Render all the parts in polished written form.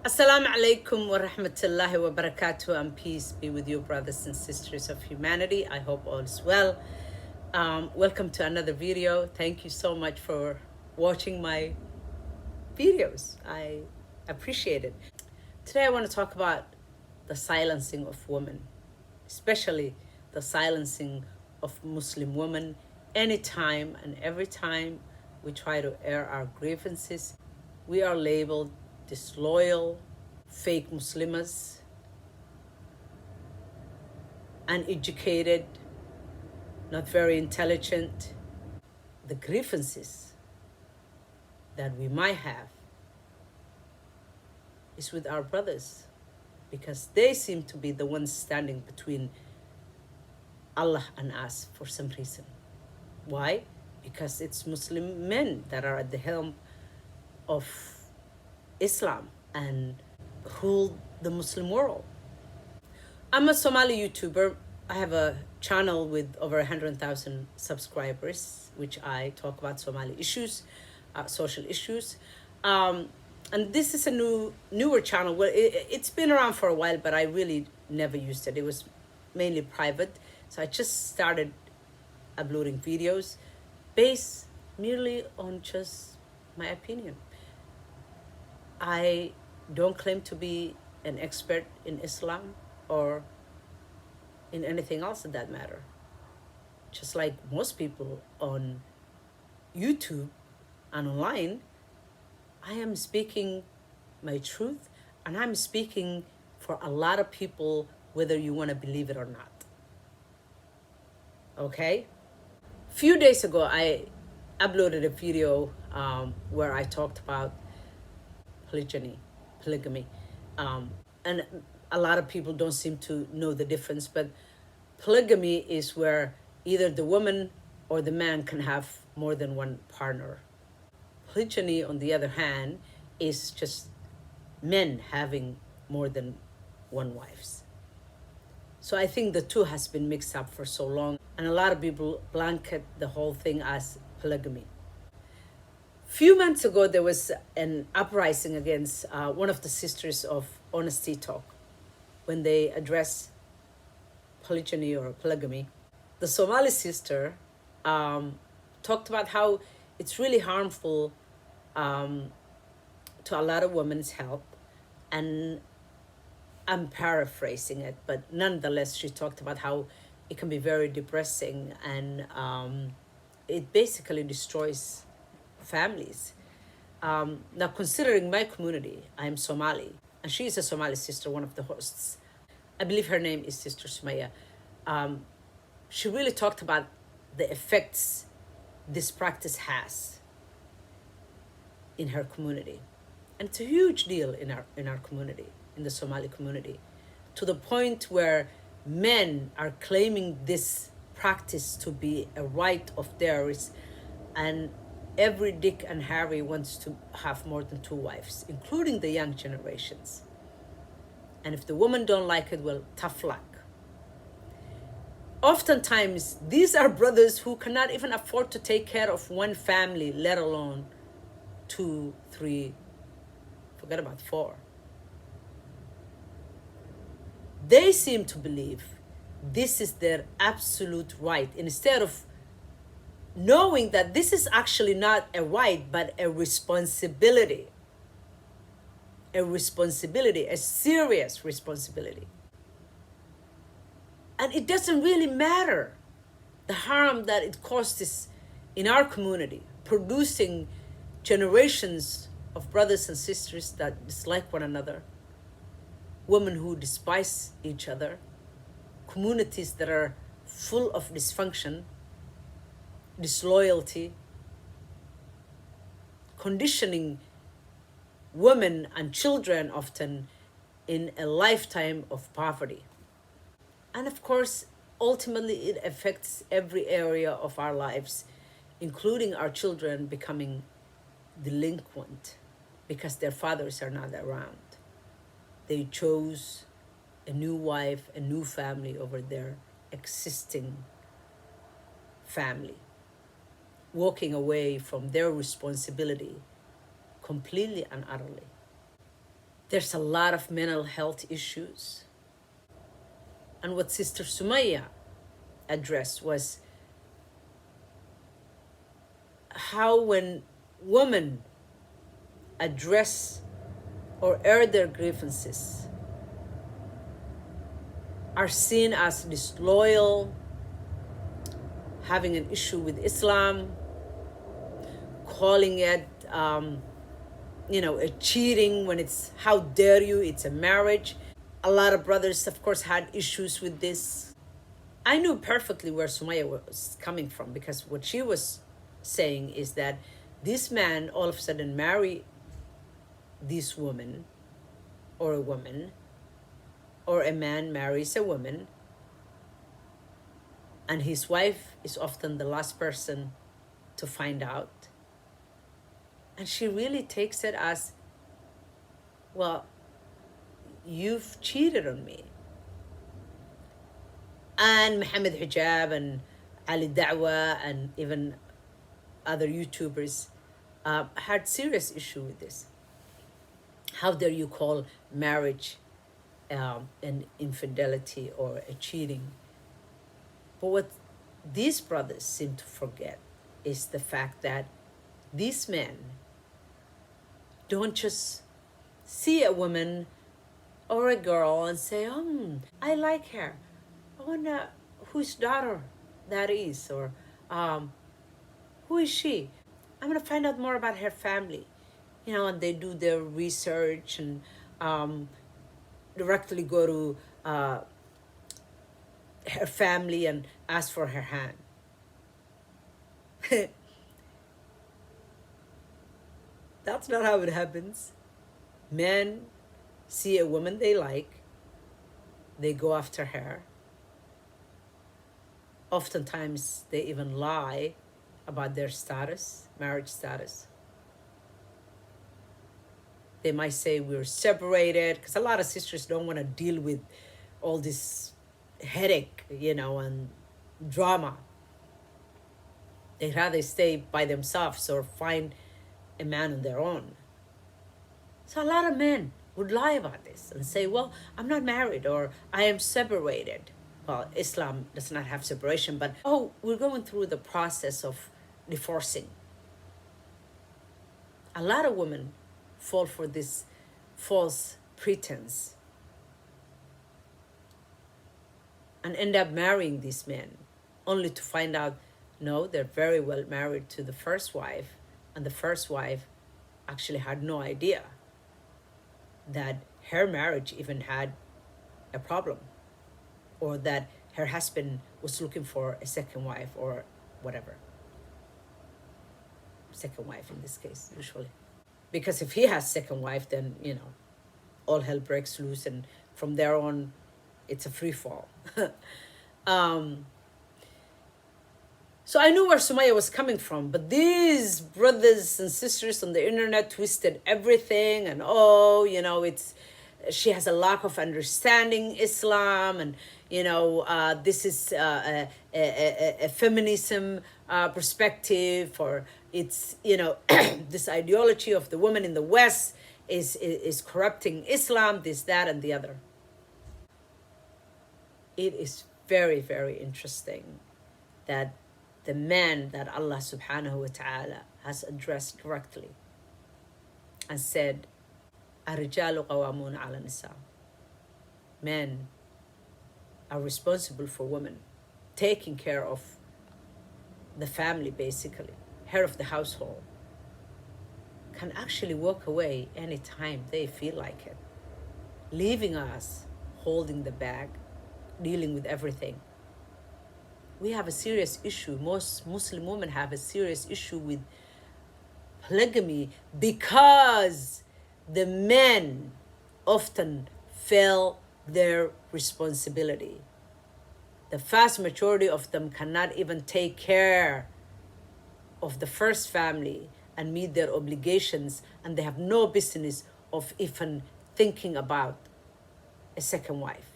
Assalamu alaikum wa rahmatullahi wa barakatuh, and peace be with you, brothers and sisters of humanity. I hope all is well. Welcome to another video. Thank you so much for watching my videos. I appreciate it. Today I want to talk about the silencing of women, especially the silencing of Muslim women. Anytime and every time we try to air our grievances, we are labeled disloyal, fake Muslimas, uneducated, not very intelligent. The grievances that we might have is with our brothers, because they seem to be the ones standing between Allah and us for some reason. Why? Because it's Muslim men that are at the helm of Islam and rule the Muslim world. I'm a Somali YouTuber. I have a channel with over 100,000 subscribers, which I talk about Somali issues, social issues. And this is a newer channel. Well, it's been around for a while, but I really never used it. It was mainly private. So I just started uploading videos based merely on just my opinion. I don't claim to be an expert in Islam or in anything else in that matter. Just like most people on YouTube and online, I am speaking my truth, and I'm speaking for a lot of people, whether you want to believe it or not. Okay? A few days ago, I uploaded a video where I talked about polygamy. And a lot of people don't seem to know the difference, but polygamy is where either the woman or the man can have more than one partner. Polygyny, on the other hand, is just men having more than one wives. So I think the two has been mixed up for so long, and a lot of people blanket the whole thing as polygamy. Few months ago, there was an uprising against one of the sisters of Honesty Talk when they addressed polygyny or polygamy. The Somali sister talked about how it's really harmful to a lot of women's health, and I'm paraphrasing it, but nonetheless, she talked about how it can be very depressing, and it basically destroys families. Now, considering my community, I'm Somali, and she is a Somali sister, one of the hosts. I believe her name is Sister Sumaya. She really talked about the effects this practice has in her community. And it's a huge deal in our community, in the Somali community, to the point where men are claiming this practice to be a right of theirs, and every Dick and Harry wants to have more than two wives, including the young generations. And if the women don't like it, well, tough luck. Oftentimes, these are brothers who cannot even afford to take care of one family, let alone 2, 3, forget about 4. They seem to believe this is their absolute right, instead of knowing that this is actually not a right, but a responsibility. A serious responsibility. And it doesn't really matter the harm that it causes in our community, producing generations of brothers and sisters that dislike one another, women who despise each other, communities that are full of dysfunction, disloyalty, conditioning women and children often in a lifetime of poverty. And of course, ultimately, it affects every area of our lives, including our children becoming delinquent because their fathers are not around. They chose a new wife, a new family over their existing family, walking away from their responsibility completely and utterly. There's a lot of mental health issues. And what Sister Sumaya addressed was how when women address or air their grievances are seen as disloyal, having an issue with Islam, calling it, a cheating when it's, how dare you, it's a marriage. A lot of brothers, of course, had issues with this. I knew perfectly where Sumaya was coming from, because what she was saying is that this man all of a sudden marry this woman, or a woman, or a man marries a woman, and his wife is often the last person to find out. And she really takes it as, well, you've cheated on me. And Muhammad Hijab and Ali Da'wa and even other YouTubers had serious issue with this. How dare you call marriage an infidelity or a cheating? But what these brothers seem to forget is the fact that these men don't just see a woman or a girl and say, I like her. I wonder whose daughter that is, or who is she? I'm going to find out more about her family. And they do their research and directly go to her family and ask for her hand. That's not how it happens. Men see a woman they like, they go after her. Oftentimes, they even lie about their status, marriage status. They might say we're separated, because a lot of sisters don't want to deal with all this headache, and drama. They'd rather stay by themselves or find a man on their own. So a lot of men would lie about this and say, well, I'm not married, or I am separated. Well, Islam does not have separation, but, we're going through the process of divorcing. A lot of women fall for this false pretense and end up marrying these men, only to find out, no, they're very well married to the first wife, and the first wife actually had no idea that her marriage even had a problem, or that her husband was looking for a second wife, or whatever. Second wife in this case, usually. Because if he has second wife, then, all hell breaks loose, and from there on, it's a free fall. So I knew where Sumaya was coming from, but these brothers and sisters on the internet twisted everything, and she has a lack of understanding Islam, and this is a feminism perspective, or it's this ideology of the woman in the West is corrupting Islam, this, that, and the other. It is very, very interesting that the man that Allah subhanahu wa ta'ala has addressed directly and said, الرجال قوامون على النساء. Men are responsible for women, taking care of the family, basically, head of the household, can actually walk away anytime they feel like it, leaving us holding the bag, dealing with everything. We have a serious issue. Most Muslim women have a serious issue with polygamy because the men often fail their responsibility. The vast majority of them cannot even take care of the first family and meet their obligations, and they have no business of even thinking about a second wife.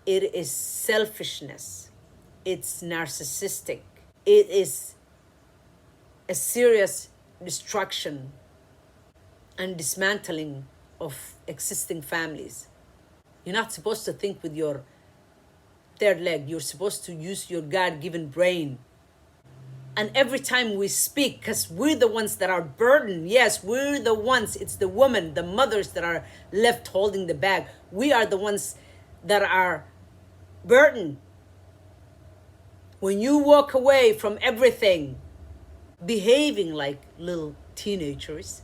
It is selfishness. It's narcissistic. It is a serious destruction and dismantling of existing families. You're not supposed to think with your third leg. You're supposed to use your God-given brain. And every time we speak, because we're the ones that are burdened, yes, we're the ones, it's the women, the mothers that are left holding the bag. We are the ones that are burdened. When you walk away from everything, behaving like little teenagers,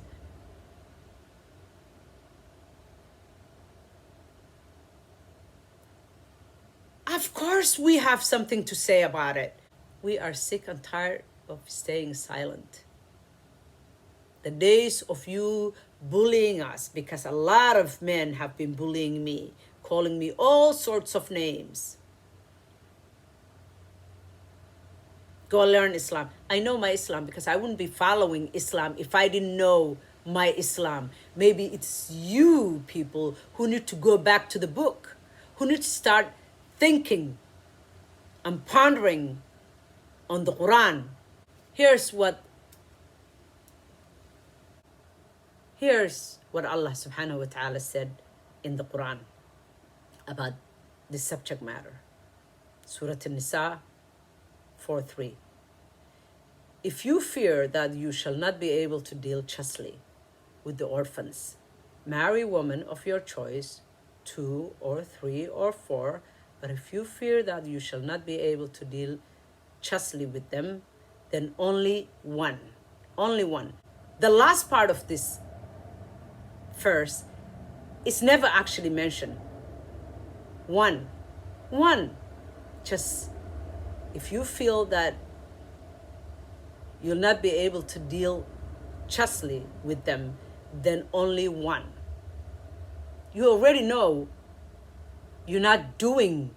of course we have something to say about it. We are sick and tired of staying silent. The days of you bullying us, because a lot of men have been bullying me, calling me all sorts of names. Go learn Islam. I know my Islam because I wouldn't be following Islam if I didn't know my Islam. Maybe it's you people who need to go back to the book, who need to start thinking and pondering on the Quran. Here's what Allah subhanahu wa ta'ala said in the Quran about this subject matter. Surah An-Nisa 4:3. If you fear that you shall not be able to deal justly with the orphans, marry women of your choice, 2 or 3 or 4. But if you fear that you shall not be able to deal justly with them, then only one. Only one. The last part of this verse is never actually mentioned. One. Just if you feel that you'll not be able to deal justly with them, then only one. You already know you're not doing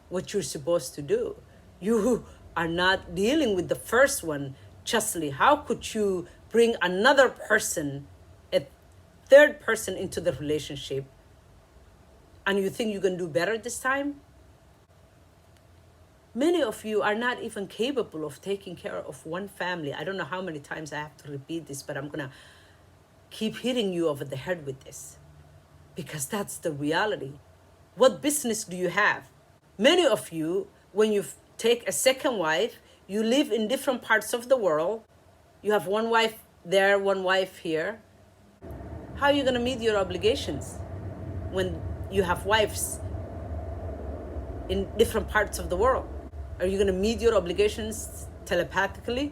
what you're supposed to do. You are not dealing with the first one justly. How could you bring another person, a third person into the relationship, and you think you can do better this time? Many of you are not even capable of taking care of one family. I don't know how many times I have to repeat this, but I'm going to keep hitting you over the head with this, because that's the reality. What business do you have? Many of you, when you take a second wife, you live in different parts of the world. You have one wife there, one wife here. How are you going to meet your obligations when you have wives in different parts of the world? Are you going to meet your obligations telepathically?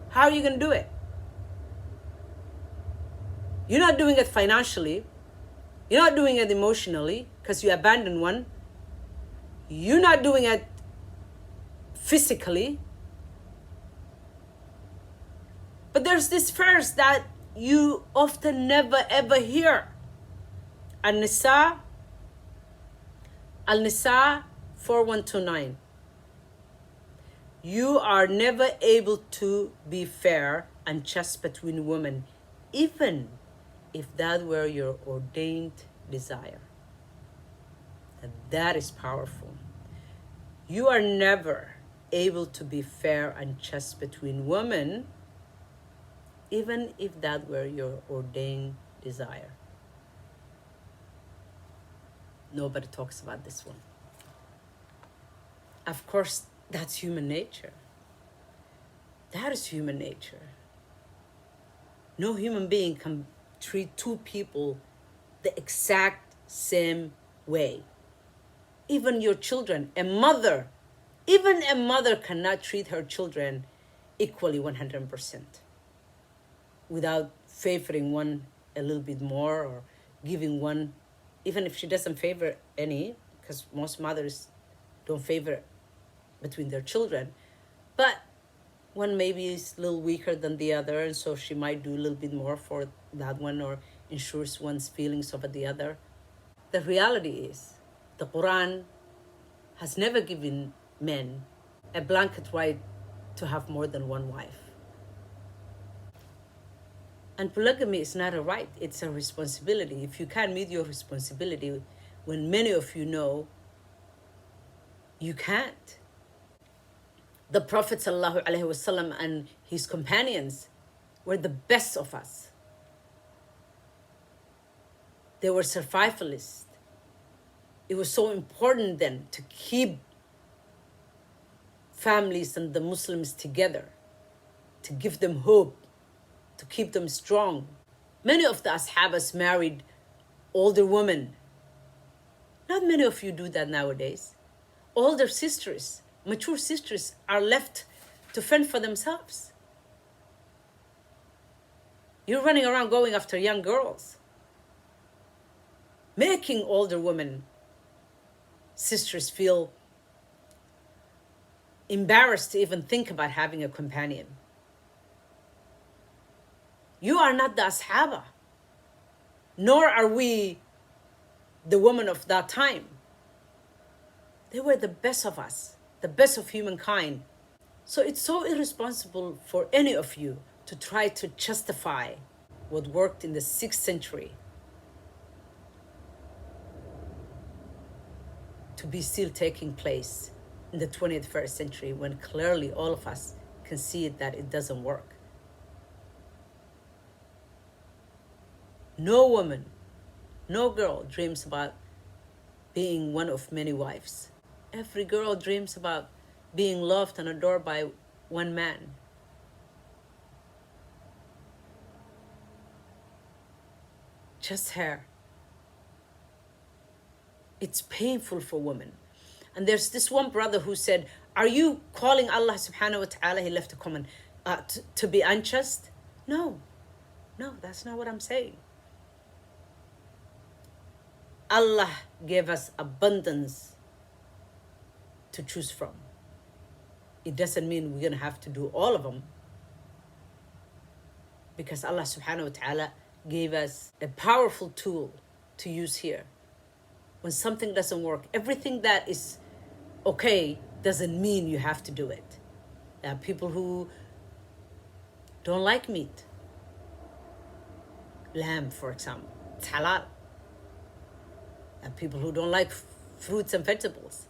How are you going to do it? You're not doing it financially. You're not doing it emotionally because you abandoned one. You're not doing it physically. But there's this verse that you often never ever hear. Al-Nisa 4129. You are never able to be fair and just between women, even if that were your ordained desire. And that is powerful. You are never able to be fair and just between women, even if that were your ordained desire. Nobody talks about this one. Of course, that's human nature. That is human nature. No human being can treat two people the exact same way. Even your children, even a mother cannot treat her children equally 100% without favoring one a little bit more or giving one, even if she doesn't favor any, because most mothers don't favor between their children, but one maybe is a little weaker than the other, and so she might do a little bit more for that one or ensures one's feelings over the other. The reality is, the Quran has never given men a blanket right to have more than one wife. And polygamy is not a right, it's a responsibility. If you can't meet your responsibility, when many of you know you can't. The Prophet ﷺ and his companions were the best of us. They were survivalists. It was so important then to keep families and the Muslims together, to give them hope, to keep them strong. Many of the Ashabas married older women. Not many of you do that nowadays. Older sisters, mature sisters are left to fend for themselves. You're running around going after young girls, making older women, sisters feel embarrassed to even think about having a companion. You are not the Ashaba, nor are we the women of that time. They were the best of us, the best of humankind. So it's so irresponsible for any of you to try to justify what worked in the 6th century to be still taking place in the 21st century, when clearly all of us can see that it doesn't work. No woman, no girl dreams about being one of many wives. Every girl dreams about being loved and adored by one man. Just her. It's painful for women. And there's this one brother who said, are you calling Allah subhanahu wa ta'ala, he left a comment, to be unjust? No, that's not what I'm saying. Allah gave us abundance to choose from. It doesn't mean we're going to have to do all of them, because Allah subhanahu wa ta'ala gave us a powerful tool to use here. When something doesn't work, everything that is okay doesn't mean you have to do it. There are people who don't like meat. Lamb, for example, it's halal. And people who don't like fruits and vegetables.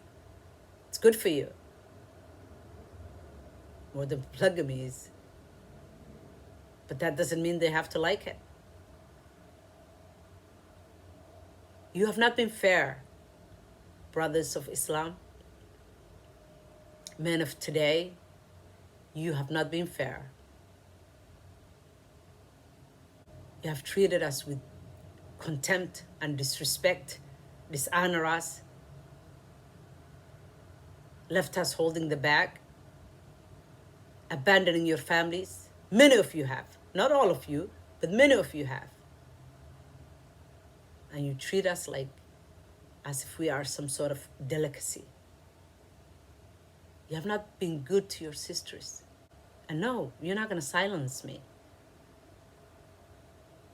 It's good for you. More than polygamy is. But that doesn't mean they have to like it. You have not been fair, brothers of Islam. Men of today, you have not been fair. You have treated us with contempt and disrespect, dishonor us, left us holding the bag, abandoning your families. Many of you have. Not all of you, but many of you have. And you treat us like as if we are some sort of delicacy. You have not been good to your sisters. And no, you're not going to silence me.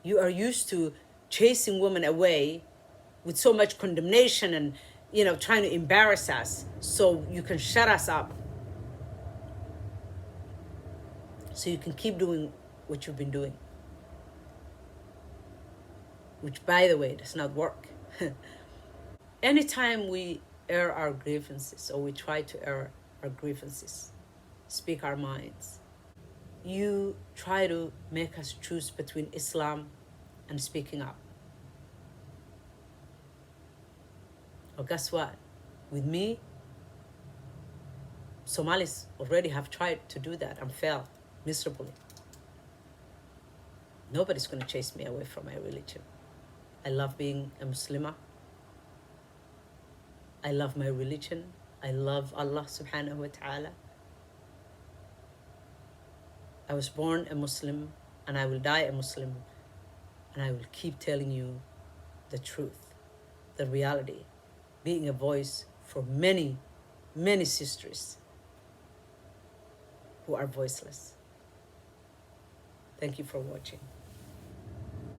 You are used to chasing women away with so much condemnation and, trying to embarrass us so you can shut us up. So you can keep doing what you've been doing. Which, by the way, does not work. Anytime we air our grievances, or we try to air our grievances, speak our minds, you try to make us choose between Islam and speaking up. Well, guess what? With me, Somalis already have tried to do that and failed miserably. Nobody's going to chase me away from my religion. I love being a Muslimah. I love my religion. I love Allah subhanahu wa ta'ala. I was born a Muslim and I will die a Muslim, and I will keep telling you the truth, the reality, being a voice for many, many sisters who are voiceless. Thank you for watching.